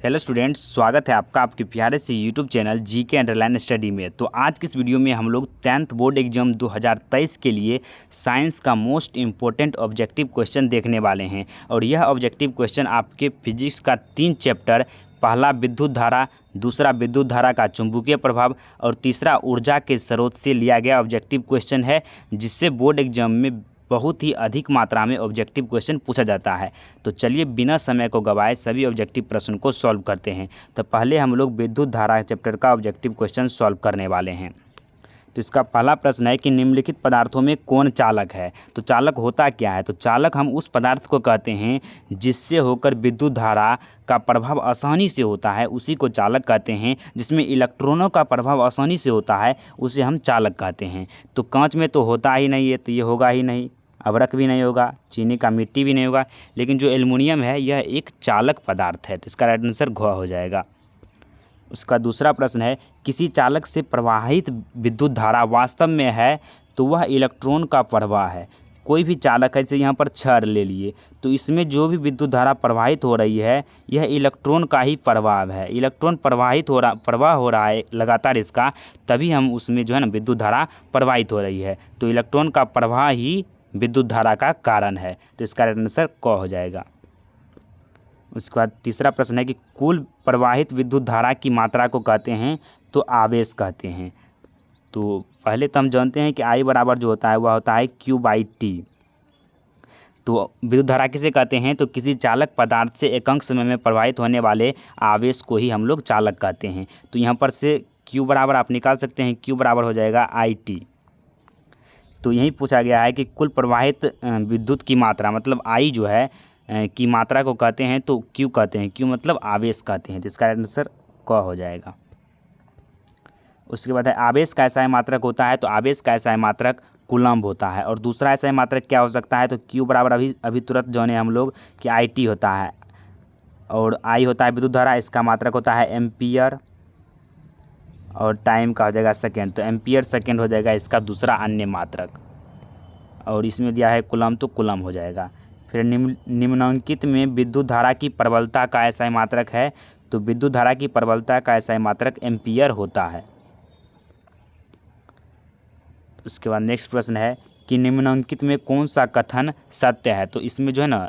Hello students, स्वागत है आपका आपके प्यारे से YouTube channel GK underline study में। तो आज की इस वीडियो में हम लोग 10th बोर्ड एग्जाम 2023 के लिए साइंस का मोस्ट इम्पोर्टेंट ऑब्जेक्टिव क्वेश्चन देखने वाले हैं। और यह ऑब्जेक्टिव क्वेश्चन आपके फिजिक्स का 3 चैप्टर, पहला विद्युत धारा, दूसरा विद्युत धारा का चुंबकीय प्रभाव और तीसरा ऊर्जा के स्रोत से लिया गया ऑब्जेक्टिव क्वेश्चन है, जिससे बोर्ड एग्जाम में बहुत ही अधिक मात्रा में ऑब्जेक्टिव क्वेश्चन पूछा जाता है। तो चलिए बिना समय को गवाए सभी ऑब्जेक्टिव प्रश्न को सॉल्व करते हैं। तो पहले हम लोग विद्युत धारा चैप्टर का ऑब्जेक्टिव क्वेश्चन सॉल्व करने वाले हैं। तो इसका पहला प्रश्न है कि निम्नलिखित पदार्थों में कौन चालक है। तो चालक होता क्या है? तो चालक हम उस पदार्थ को कहते हैं जिससे होकर विद्युत धारा का प्रभाव आसानी से होता है, उसी को चालक कहते हैं। जिसमें इलेक्ट्रॉनों का प्रभाव आसानी से होता है उसे हम चालक कहते हैं। तो कांच में तो होता ही नहीं है, तो ये होगा ही नहीं। अभ्रक भी नहीं होगा, चीनी का मिट्टी भी नहीं होगा। लेकिन जो एल्युमिनियम है यह एक चालक पदार्थ है, तो इसका राइट आंसर घ हो जाएगा। उसका दूसरा प्रश्न है, किसी चालक से प्रवाहित विद्युत धारा वास्तव में है तो वह इलेक्ट्रॉन का प्रवाह है। कोई भी चालक है, जैसे यहाँ पर छड़ ले लिए, तो इसमें जो भी विद्युत धारा प्रवाहित हो रही है यह इलेक्ट्रॉन का ही प्रभाव है। इलेक्ट्रॉन प्रवाह हो रहा है लगातार इसका, तभी हम उसमें जो है ना विद्युत धारा प्रवाहित हो रही है। तो इलेक्ट्रॉन का प्रवाह ही विद्युत धारा का कारण है, तो इसका राइट आंसर क हो जाएगा। उसके बाद तीसरा प्रश्न है कि कुल प्रवाहित विद्युत धारा की मात्रा को कहते हैं तो आवेश कहते हैं। तो पहले तो हम जानते हैं कि I बराबर जो होता है वह होता है Q/T। तो विद्युत धारा किसे कहते हैं? तो किसी चालक पदार्थ से एकांक समय में प्रवाहित होने वाले आवेश को ही हम लोग चालक कहते हैं। तो यहाँ पर से Q बराबर आप निकाल सकते हैं, Q बराबर हो जाएगा IT। तो यही पूछा गया है कि कुल प्रवाहित विद्युत की मात्रा मतलब I जो है की मात्रा को कहते हैं तो Q कहते हैं। Q मतलब आवेश कहते हैं, तो इसका आंसर क हो जाएगा। उसके बाद है आवेश का ऐसा मात्रक होता है, तो आवेश का ऐसा मात्रक कूलम्ब होता है। और दूसरा ऐसा मात्रक क्या हो सकता है? तो Q बराबर अभी तुरंत जाने हम लोग कि IT होता है, और I होता है विद्युत धारा, इसका मात्रक होता है एम्पियर, और टाइम का हो जाएगा सेकेंड। तो एम्पियर सेकेंड हो जाएगा इसका दूसरा अन्य मात्रक, और इसमें दिया है कूलम्ब, तो कूलम्ब हो जाएगा। फिर निम्नांकित में विद्युत धारा की प्रबलता का ऐसा मात्रक है, तो विद्युत धारा की प्रबलता का ऐसा मात्रक एम्पियर होता है। उसके बाद नेक्स्ट प्रश्न है कि निम्नांकित में कौन सा कथन सत्य है। तो इसमें जो है ना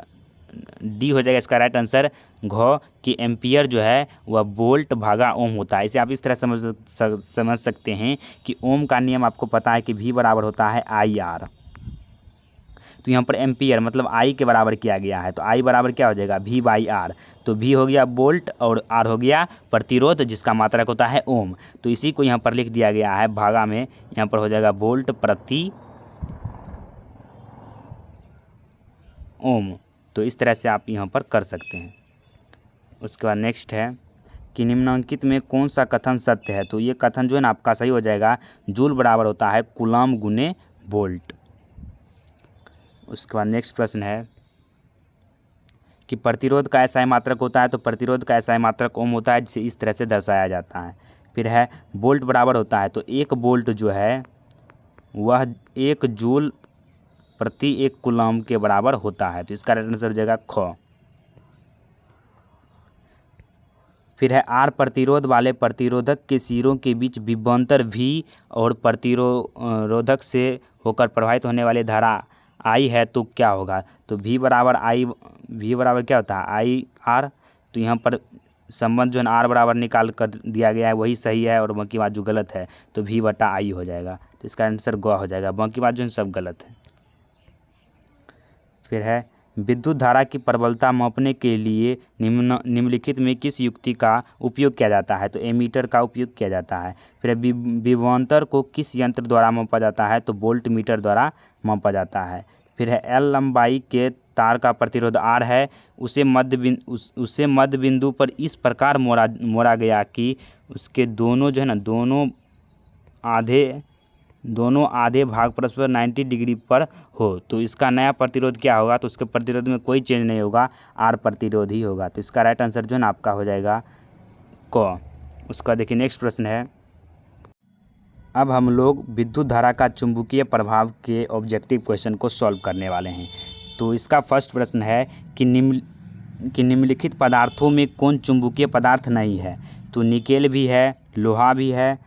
डी हो जाएगा इसका राइट आंसर घ, कि एम्पियर जो है वह वोल्ट भागा ओम होता है। इसे आप इस तरह समझ सकते हैं कि ओम का नियम आपको पता है कि V बराबर होता है IR। तो यहाँ पर एम्पियर मतलब I के बराबर किया गया है, तो I बराबर क्या हो जाएगा V/R। तो V हो गया वोल्ट और R हो गया प्रतिरोध, जिसका मात्रक होता है ओम। तो इसी को यहाँ पर लिख दिया गया है भागा में, यहाँ पर हो जाएगा वोल्ट प्रति ओम। तो इस तरह से आप यहाँ पर कर सकते हैं। उसके बाद नेक्स्ट है कि निम्नांकित में कौन सा कथन सत्य है। तो ये कथन जो है ना आपका सही हो जाएगा, जूल बराबर होता है कूलम्ब गुने वोल्ट। उसके बाद नेक्स्ट प्रश्न है कि प्रतिरोध का ऐसा मात्रक होता है। तो प्रतिरोध का ऐसा मात्रक ओम होता है, जिसे इस तरह से दर्शाया जाता है। फिर है वोल्ट बराबर होता है, तो 1 वोल्ट जो है वह 1 जूल प्रति 1 कूलम्ब के बराबर होता है, तो इसका आंसर हो जाएगा ख। फिर है R प्रतिरोध वाले प्रतिरोधक के सिरों के बीच विभवांतर V और प्रतिरोधक से होकर प्रवाहित होने वाली धारा I है, तो क्या होगा? तो V बराबर क्या होता है IR। तो यहाँ पर संबंध जो है R बराबर निकाल कर दिया गया है, वही सही है, और बाकी बात जो गलत है तो V/I हो जाएगा। तो इसका आंसर ग हो जाएगा, बाकी बात जो है सब गलत है। फिर है विद्युत धारा की प्रबलता मापने के लिए निम्नलिखित में किस युक्ति का उपयोग किया जाता है। तो एमीटर का उपयोग किया जाता है। फिर विभवांतर को किस यंत्र द्वारा मापा जाता है। तो वोल्ट मीटर द्वारा मापा जाता है। फिर है L लंबाई के तार का प्रतिरोध R है, उसे मध्य बिंदु पर इस प्रकार मोड़ा गया कि उसके दोनों जो है ना दोनों आधे भाग परस्पर 90 डिग्री पर हो। तो इसका नया प्रतिरोध क्या होगा? तो उसके प्रतिरोध में कोई चेंज नहीं होगा, R प्रतिरोध ही होगा। तो इसका राइट आंसर जो है ना आपका हो जाएगा क। उसका देखिए नेक्स्ट प्रश्न है, अब हम लोग विद्युत धारा का चुंबकीय प्रभाव के ऑब्जेक्टिव क्वेश्चन को सॉल्व करने वाले हैं। तो इसका फर्स्ट प्रश्न है कि कि निम्नलिखित पदार्थों में कौन चुंबकीय पदार्थ नहीं है। तो निकेल भी है, लोहा भी है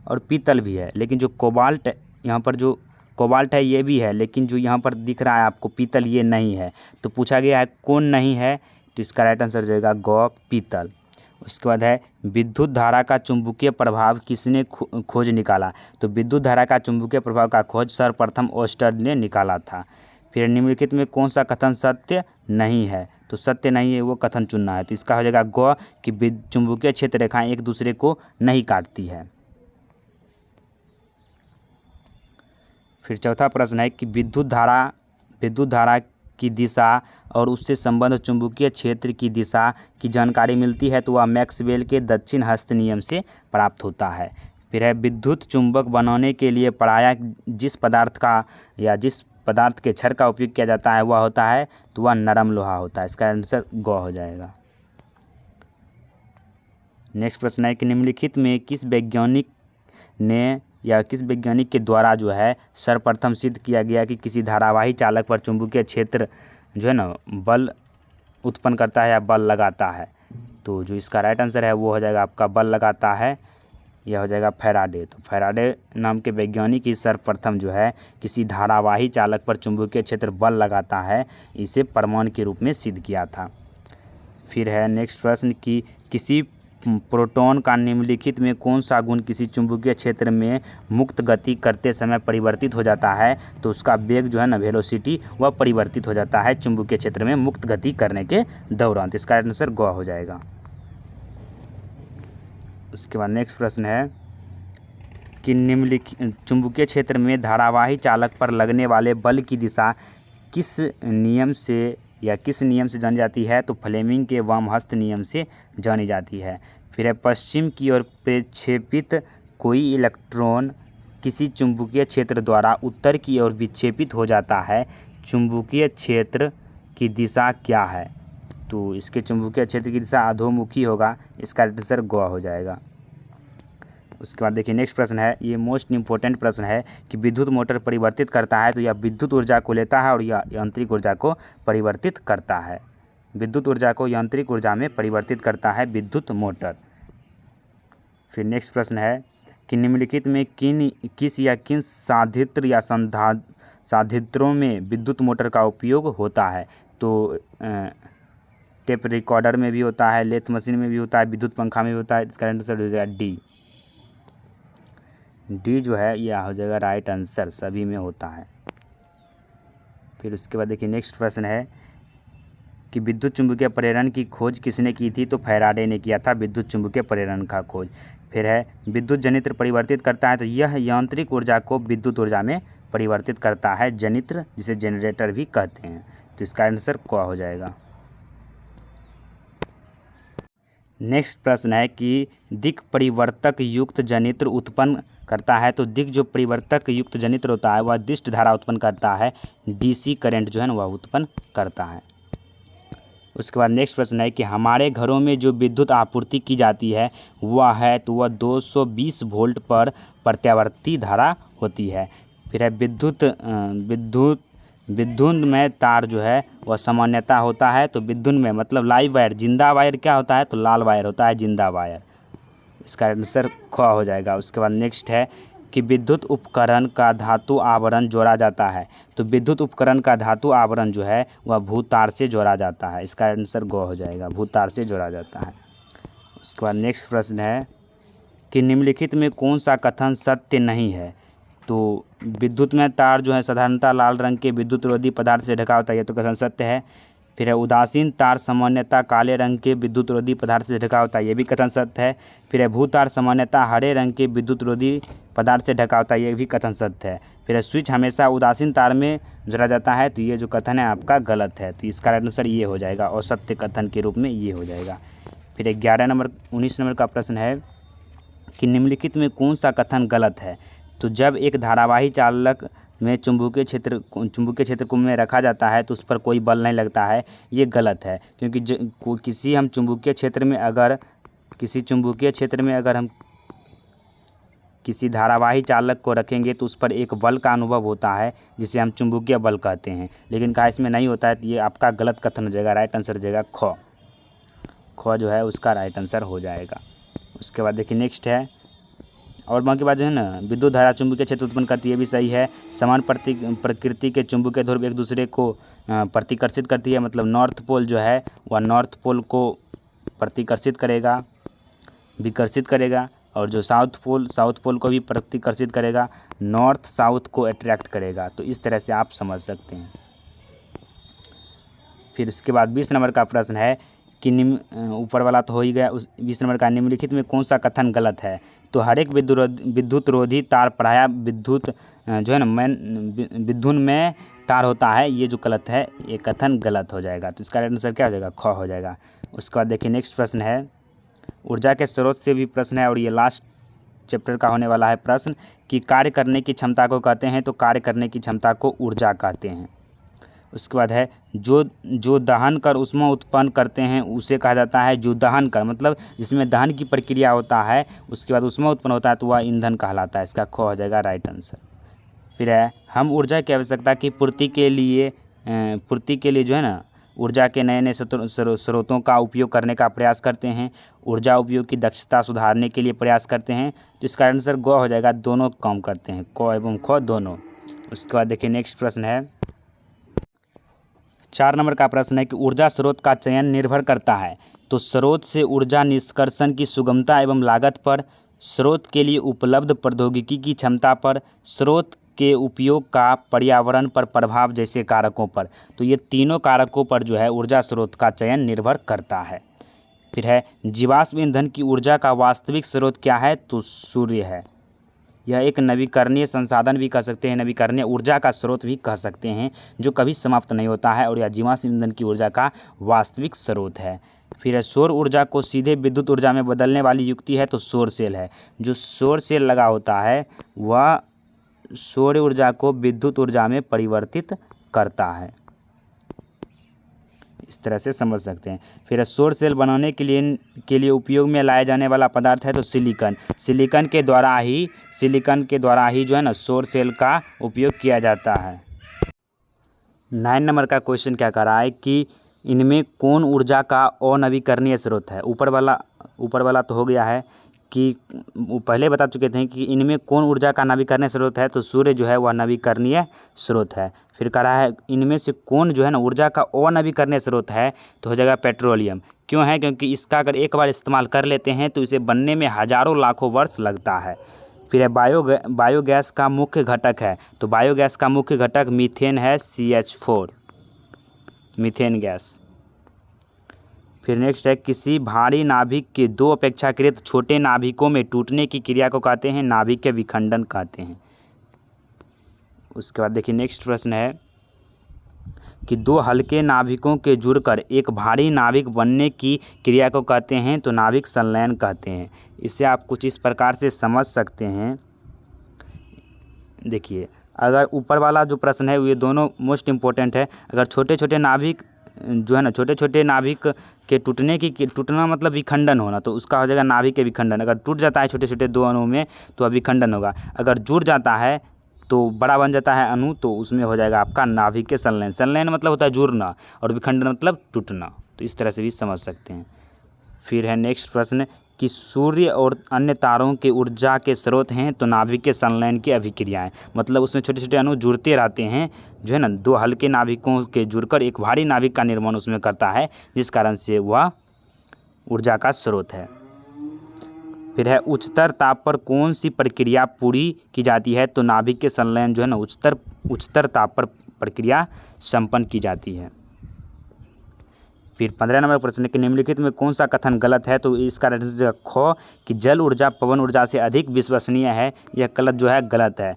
और पीतल भी है, लेकिन जो कोबाल्ट यहाँ पर जो कोबाल्ट है ये भी है, लेकिन जो यहाँ पर दिख रहा है आपको पीतल ये नहीं है। तो पूछा गया है कौन नहीं है, तो इसका राइट आंसर हो जाएगा ग पीतल। उसके बाद है विद्युत धारा का चुंबकीय प्रभाव किसने खोज निकाला। तो विद्युत धारा का चुंबकीय प्रभाव का खोज सर्वप्रथम ओस्टर्ड ने निकाला था। फिर निम्नलिखित में कौन सा कथन सत्य नहीं है। तो सत्य नहीं है वो कथन चुनना है। तो इसका हो जाएगा ग कि चुंबकीय क्षेत्र रेखाएं एक दूसरे को नहीं काटती है। फिर चौथा प्रश्न है कि विद्युत धारा की दिशा और उससे संबंध चुंबकीय क्षेत्र की दिशा की जानकारी मिलती है, तो वह मैक्सवेल के दक्षिण हस्त नियम से प्राप्त होता है। फिर है विद्युत चुंबक बनाने के लिए पढ़ाया जिस पदार्थ के छड़ का उपयोग किया जाता है वह होता है, तो वह नरम लोहा होता है। इसका आंसर ग हो जाएगा। नेक्स्ट प्रश्न है कि निम्नलिखित में किस वैज्ञानिक के द्वारा जो है सर्वप्रथम सिद्ध किया गया कि किसी धारावाही चालक पर चुंबकीय क्षेत्र जो है ना बल उत्पन्न करता है या बल लगाता है। तो जो इसका राइट आंसर है वो हो जाएगा आपका बल लगाता है, यह हो जाएगा फैराडे। तो फैराडे नाम के वैज्ञानिक ही सर्वप्रथम जो है किसी धारावाही चालक पर चुंबकीय क्षेत्र बल लगाता है, इसे प्रमाण के रूप में सिद्ध किया था। फिर है नेक्स्ट प्रश्न कि किसी प्रोटॉन का निम्नलिखित में कौन सा गुण किसी चुंबकीय क्षेत्र में मुक्त गति करते समय परिवर्तित हो जाता है। तो उसका वेग जो है ना वेलोसिटी वह परिवर्तित हो जाता है चुंबकीय क्षेत्र में मुक्त गति करने के दौरान। तो इसका आंसर ग हो जाएगा। उसके बाद नेक्स्ट प्रश्न है कि निम्नलिखित चुंबकीय क्षेत्र में धारावाही चालक पर लगने वाले बल की दिशा किस नियम से जानी जाती है। तो फ्लेमिंग के वामहस्त नियम से जानी जाती है। फिर है पश्चिम की ओर प्रक्षेपित कोई इलेक्ट्रॉन किसी चुंबकीय क्षेत्र द्वारा उत्तर की ओर विक्षेपित हो जाता है, चुंबकीय क्षेत्र की दिशा क्या है। तो इसके चुंबकीय क्षेत्र की दिशा अधोमुखी होगा। इसका आंसर ग हो जाएगा। उसके बाद देखिए नेक्स्ट प्रश्न है, ये मोस्ट इंपॉर्टेंट प्रश्न है कि विद्युत मोटर परिवर्तित करता है, तो यह विद्युत ऊर्जा को लेता है और यह यांत्रिक ऊर्जा को परिवर्तित करता है। विद्युत ऊर्जा को यांत्रिक ऊर्जा में परिवर्तित करता है विद्युत मोटर। फिर नेक्स्ट प्रश्न है कि निम्नलिखित में किन साधित्र या साधित्रों में विद्युत मोटर का उपयोग होता है। तो टेप रिकॉर्डर में भी होता है, लेथ मशीन में भी होता है, विद्युत पंखा में भी होता है। इसका आंसर हो जाएगा डी जो है यह हो जाएगा राइट आंसर, सभी में होता है। फिर उसके बाद देखिए नेक्स्ट प्रश्न है कि विद्युत चुंबकीय प्रेरण की खोज किसने की थी। तो फैराडे ने किया था विद्युत चुंबकीय प्रेरण का खोज। फिर है विद्युत जनित्र परिवर्तित करता है, तो यह यांत्रिक ऊर्जा को विद्युत ऊर्जा में परिवर्तित करता है जनित्र, जिसे जनरेटर भी कहते हैं। तो इसका आंसर क हो जाएगा। नेक्स्ट प्रश्न है कि दिक् परिवर्तक युक्त जनित्र उत्पन्न करता है। तो दिक् जो परिवर्तक युक्त जनित्र होता है वह दिष्ट धारा उत्पन्न करता है, डीसी करंट जो है ना वह उत्पन्न करता है। उसके बाद नेक्स्ट प्रश्न है कि हमारे घरों में जो विद्युत आपूर्ति की जाती है वह है, तो वह 220 वोल्ट पर प्रत्यावर्ती धारा होती है। फिर है विद्युन्मय तार जो है वह सामान्यता होता है। तो विद्युन्मय मतलब लाइव वायर, जिंदा वायर क्या होता है, तो लाल वायर होता है जिंदा वायर। इसका आंसर ख हो जाएगा। उसके बाद नेक्स्ट है कि विद्युत उपकरण का धातु आवरण जोड़ा जाता है। तो विद्युत उपकरण का धातु आवरण जो है वह भूतार से जोड़ा जाता है। इसका आंसर ग हो जाएगा, भूतार से जोड़ा जाता है। उसके बाद नेक्स्ट प्रश्न है कि निम्नलिखित में कौन सा कथन सत्य नहीं है। तो विद्युतमय तार जो है साधारणतः लाल रंग के विद्युत रोधी पदार्थ से ढका होता है, यह तो कथन सत्य है। फिर है उदासीन तार सामान्यतः काले रंग के विद्युत रोधी पदार्थ से ढका होता है, यह भी कथन सत्य है। फिर है भूतार सामान्यतः हरे रंग के विद्युत रोधी पदार्थ से ढका होता है, यह भी कथन सत्य है। फिर है स्विच हमेशा उदासीन तार में जोड़ा जाता है, तो ये जो कथन है आपका गलत है। तो इसका आंसर ये हो जाएगा और सत्य कथन के रूप में ये हो जाएगा। फिर 19 नंबर का प्रश्न है कि निम्नलिखित में कौन सा कथन गलत है। तो जब एक धारावाही चालक में चुंबकीय क्षेत्र को में रखा जाता है तो उस पर कोई बल नहीं लगता है, ये गलत है। क्योंकि किसी चुंबकीय क्षेत्र में अगर हम किसी धारावाही चालक को रखेंगे तो उस पर एक बल का अनुभव होता है जिसे हम चुंबकीय बल कहते हैं, लेकिन कहा इसमें नहीं होता है, तो ये आपका गलत कथन हो जाएगा। राइट आंसर हो जाएगा ख जो है उसका राइट आंसर हो जाएगा। उसके बाद देखिए नेक्स्ट है, और बाकी बात जो है ना, विद्युत धारा चुंबकीय क्षेत्र उत्पन्न करती है, भी सही है। समान प्रकृति के चुंबकीय ध्रुव एक दूसरे को प्रतिकर्षित करती है, मतलब नॉर्थ पोल जो है वह नॉर्थ पोल को प्रतिकर्षित करेगा, विकर्षित करेगा, और जो साउथ पोल को भी प्रतिकर्षित करेगा, नॉर्थ साउथ को अट्रैक्ट करेगा। तो इस तरह से आप समझ सकते हैं। फिर उसके बाद 20 नंबर का प्रश्न है कि ऊपर वाला तो हो ही गया, उस 20 नंबर का निम्नलिखित में कौन सा कथन गलत है। तो हर एक विद्युत रोधी तार प्रायः विद्युत जो है ना विद्युन में तार होता है, ये जो गलत है ये कथन गलत हो जाएगा। तो इसका आंसर क्या हो जाएगा, ख हो जाएगा। उसके बाद देखिए नेक्स्ट प्रश्न है, ऊर्जा के स्रोत से भी प्रश्न है और ये लास्ट चैप्टर का होने वाला है प्रश्न कि कार्य करने की क्षमता को कहते हैं, तो कार्य करने की क्षमता को ऊर्जा कहते हैं। उसके बाद है जो दहन कर ऊष्मा उत्पन्न करते हैं उसे कहा जाता है, जो दहन कर मतलब जिसमें दहन की प्रक्रिया होता है उसके बाद ऊष्मा उत्पन्न होता है तो वह ईंधन कहलाता है। इसका ख हो जाएगा राइट आंसर। फिर है, हम ऊर्जा की आवश्यकता की पूर्ति के लिए जो है ना ऊर्जा के नए नए स्रोतों का उपयोग करने का प्रयास करते हैं, ऊर्जा उपयोग की दक्षता सुधारने के लिए प्रयास करते हैं। तो इसका आंसर ग हो जाएगा, दोनों काम करते हैं, क एवं ख दोनों। उसके बाद देखिए नेक्स्ट प्रश्न है, 4 नंबर का प्रश्न है कि ऊर्जा स्रोत का चयन निर्भर करता है, तो स्रोत से ऊर्जा निष्कर्षण की सुगमता एवं लागत पर, स्रोत के लिए उपलब्ध प्रौद्योगिकी की क्षमता पर, स्रोत के उपयोग का पर्यावरण पर प्रभाव जैसे कारकों पर। तो ये तीनों कारकों पर जो है ऊर्जा स्रोत का चयन निर्भर करता है। फिर है, जीवाश्म ईंधन की ऊर्जा का वास्तविक स्रोत क्या है, तो सूर्य है। यह एक नवीकरणीय संसाधन भी कह सकते हैं, नवीकरणीय ऊर्जा का स्रोत भी कह सकते हैं, जो कभी समाप्त नहीं होता है, और यह जीवाश्म ईंधन की ऊर्जा का वास्तविक स्रोत है। फिर है, सौर ऊर्जा को सीधे विद्युत ऊर्जा में बदलने वाली युक्ति है, तो सौर सेल है। जो सौर सेल लगा होता है वह सौर ऊर्जा को विद्युत ऊर्जा में परिवर्तित करता है। इस तरह से समझ सकते हैं। फिर सौर सेल बनाने के लिए उपयोग में लाया जाने वाला पदार्थ है, तो सिलिकॉन। सिलिकॉन के द्वारा ही जो है ना सौर सेल का उपयोग किया जाता है। 9 नंबर का क्वेश्चन क्या कर रहा है कि इनमें कौन ऊर्जा का अनवीकरणीय स्रोत है। ऊपर वाला तो हो गया है कि पहले बता चुके थे कि इनमें कौन ऊर्जा का नवीकरणीय स्रोत है, तो सूर्य जो है वह नवीकरणीय स्रोत है। फिर कह रहा है इनमें से कौन जो है ना ऊर्जा का अनवीकरणीय स्रोत है, तो हो जाएगा पेट्रोलियम। क्यों है, क्योंकि इसका अगर एक बार इस्तेमाल कर लेते हैं तो इसे बनने में हज़ारों लाखों वर्ष लगता है। फिर है, बायोगैस का मुख्य घटक है, तो बायोगैस का मुख्य घटक मीथेन है, CH4 मीथेन गैस। फिर नेक्स्ट है, किसी भारी नाभिक के दो अपेक्षाकृत छोटे नाभिकों में टूटने की क्रिया को कहते हैं, नाभिक के विखंडन कहते हैं। उसके बाद देखिए नेक्स्ट प्रश्न है कि दो हल्के नाभिकों के जुड़कर एक भारी नाभिक बनने की क्रिया को कहते हैं, तो नाभिक संलयन कहते हैं। इसे आप कुछ इस प्रकार से समझ सकते हैं। देखिए, अगर ऊपर वाला जो प्रश्न है ये दोनों मोस्ट इम्पोर्टेंट है। अगर छोटे छोटे नाभिक जो है ना छोटे नाभिक के टूटना मतलब विखंडन होना, तो उसका हो जाएगा नाभिक के विखंडन। अगर टूट जाता है छोटे छोटे दो अणुओं में तो विखंडन होगा। अगर जुड़ जाता है तो बड़ा बन जाता है अणु, तो उसमें हो जाएगा आपका नाभिक के संलयन। संलयन मतलब होता है जुड़ना और विखंडन मतलब टूटना, तो इस तरह से भी समझ सकते हैं। फिर है नेक्स्ट प्रश्न कि सूर्य और अन्य तारों के ऊर्जा के स्रोत हैं, तो नाभिक के संलयन की अभिक्रियाएं, मतलब उसमें छोटे छोटे अणु जुड़ते रहते हैं, जो है ना दो हल्के नाभिकों के जुड़कर एक भारी नाभिक का निर्माण उसमें करता है, जिस कारण से वह ऊर्जा का स्रोत है। फिर है, उच्चतर ताप पर कौन सी प्रक्रिया पूरी की जाती है, तो नाभिक के संलयन जो है ना उच्चतर ताप पर प्रक्रिया संपन्न की जाती है। फिर 15 नंबर प्रश्न के निम्नलिखित में कौन सा कथन गलत है, तो इसका आंसर ख कि जल ऊर्जा पवन ऊर्जा से अधिक विश्वसनीय है, यह कथन जो है गलत है।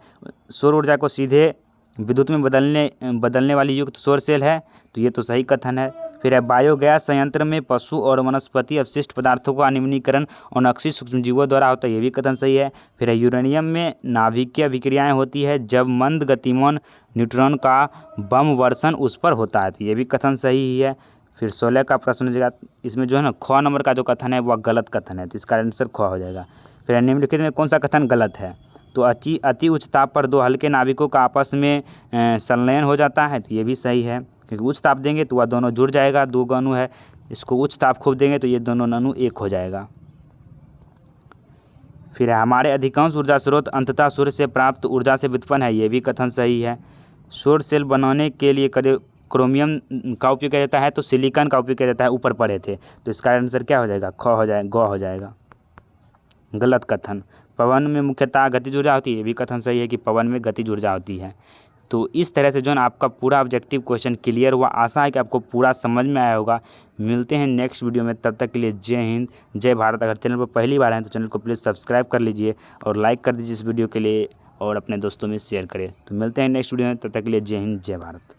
सौर ऊर्जा को सीधे विद्युत में बदलने वाली युक्त सौर सेल है, तो ये तो सही कथन है। फिर है, बायोगैस संयंत्र में पशु और वनस्पति अवशिष्ट पदार्थों का निम्नीकरण अनक्षी सूक्ष्मजीवों द्वारा होता है, ये भी कथन सही है। फिर है, यूरेनियम में नाभिकीय अभिक्रियाएं होती है जब मंद गतिमान न्यूट्रॉन का बम वर्षण उस पर होता है, तो ये भी कथन सही ही है। फिर 16 का प्रश्न हो जाएगा, इसमें जो है ना ख नंबर का जो कथन है वह गलत कथन है, तो इसका आंसर ख हो जाएगा। फिर निम्नलिखित में कौन सा कथन गलत है? तो अति उच्च ताप पर दो हल्के नाभिकों का आपस में संलयन हो जाता है, तो ये भी सही है, क्योंकि उच्च ताप देंगे तो वह दोनों जुड़ जाएगा, दो अणु है, इसको उच्च ताप खूब देंगे तो ये दोनों अणु एक हो जाएगा। फिर है हमारे अधिकांश ऊर्जा स्रोत अंततः सूर्य से प्राप्त ऊर्जा से व्युत्पन्न है, ये भी कथन सही है। सौर सेल बनाने के लिए क्रोमियम का उपयोग किया जाता है, तो सिलिकॉन का उपयोग किया जाता है, ऊपर पढ़े थे, तो इसका आंसर क्या हो जाएगा? ख हो जाएगा, ग हो जाएगा। गलत कथन। पवन में मुख्यतः गतिज ऊर्जा होती है, ये भी कथन सही है कि पवन में गतिज ऊर्जा होती है। तो इस तरह से जो है आपका पूरा ऑब्जेक्टिव क्वेश्चन क्लियर हुआ। आशा है कि आपको पूरा समझ में आया होगा। मिलते हैं नेक्स्ट वीडियो में, तब तक के लिए जय हिंद, जय भारत। अगर चैनल पर पहली बार हैं तो चैनल को प्लीज़ सब्सक्राइब कर लीजिए और लाइक कर दीजिए इस वीडियो के लिए, और अपने दोस्तों में शेयर करें। तो मिलते हैं नेक्स्ट वीडियो में, तब तक के लिए जय हिंद, जय भारत।